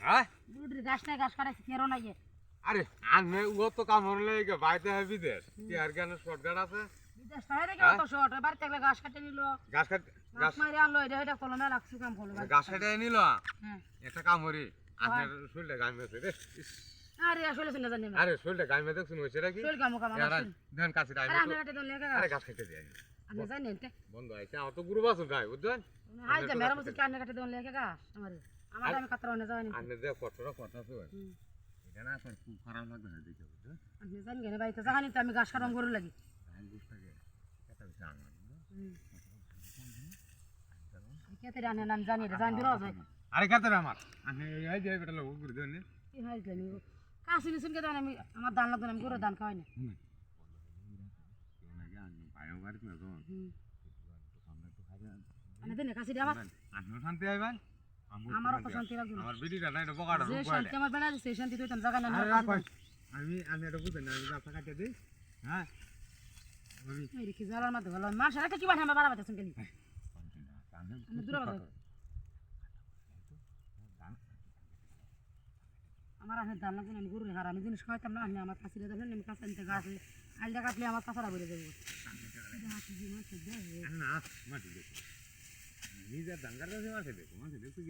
হ্যাঁ বুড়ির গাছ নাই গাছ কাটাইছে কেরো নাই আরে আনে ও তো কাম হলে বাইতে হবে বিদেশ কি আর কেন শর্টকাট আছে বিদেশ তাই রে কত শর্ট বাড়িতে গেলে গাছ কাটে নিল গাছ কাট গাছ মারি আনলো এটা কলমে লাগছে কাম করলো গাছ কাটে নিল হ্যাঁ একটা কাম করি আপনার শরীরটা গান মেছে রে আরে আসলে শুনে জানি আরে শরীরটা গান মেছে শুনুন সেটা কি শরীর কাম কাম আমার ধান কাছে আরে আমরা কাটে দলে আরে গাছ কেটে দিয়ে আমি জানি না বন্ধ আছে আমার তো গুরু বাসু গায় বুঝছেন হাই যা মেরা বসে কানে কাটে দলে গাছ আমার আমি কাতরা না জানি আনে যে কতটা কথা আছে এটা না আর খুব খারাপ লাগবে না দেখে বুঝছেন আমি জানি কেন ভাই তো জানি তো আমি গাছ কাটাম করে লাগি ধান গুছটাকে কথা হচ্ছে আমার কেতে জানি না জানি রে জানি রোজ আরে কাতরা আমার আমি এই যে বেটা লোক করে দেন কি হাই জানি কাছে নিছুন কে জানি আমি আমার দান লাগবে আমি করে দান খাওয়াই না আমি দেনে কাছে দে আমার আপনার শান্তি আইবেন আমারও তো শান্তি লাগবে আমার বিডিটা নাই বকাটা যে শান্তি আমার বেলা সেই শান্তি তুই তখন জায়গা না আমি এটা বুঝেন না আমি রাস্তা কাটিয়ে দিই হ্যাঁ এই রে কি জালার মধ্যে ভালো মাস রাখতে কি বানাবে বাড়া বাতাছেন কেন আমি দূরে বাড়া আমার আহে দান লাগবে আমি গরু হার আমি জিনিস খাইতাম না আমার কাছে দেবেন আমি কাছে নিতে গাছ আলটা কাটলে আমার কাছাড়া বেড়ে যাবে না মাটি দেখো নিজের ডাঙ্গার কাছে মাঠে দেখো মাঠে দেখো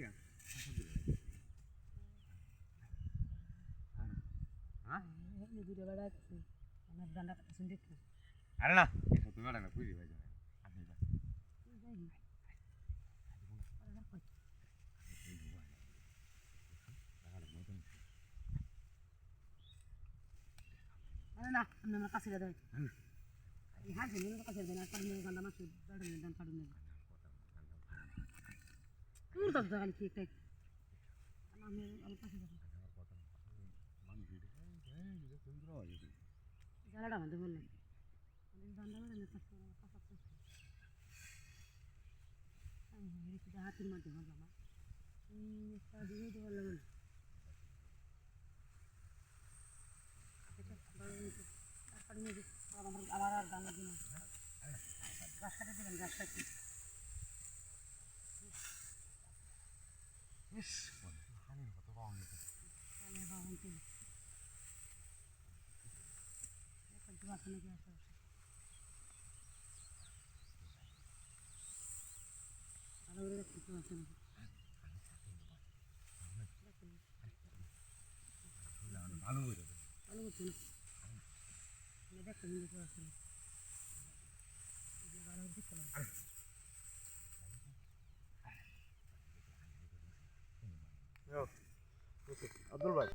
কি দূরে বেড়া আমার দান্ডা কাছে দেখো আরে না তুমি বেড়া না বুঝি ভাই আপনি না আমি আমার কাছে দেয় হ্যাঁ জন্য কাছে দেয় না কারণ গান্ডা মাছ বেড়ে দান কাটুন না তুই তো জানি কি একটা আমি আমার কাছে দেব জালাটা মধ্যে বললেন আমি গান্ডা বেড়ে না কাছে কাছে আমি রেখে হাতের মধ্যে বললাম একটা দিয়ে দেওয়ার লাগলো আমার আর দাম লাগবে না গাছ কাটে দেবেন গাছ কাটতে ভালো হয়ে যাবে ভালো করছে না দেখতে কিন্তু আছে ভালো দেখতে আব্দুল ভাই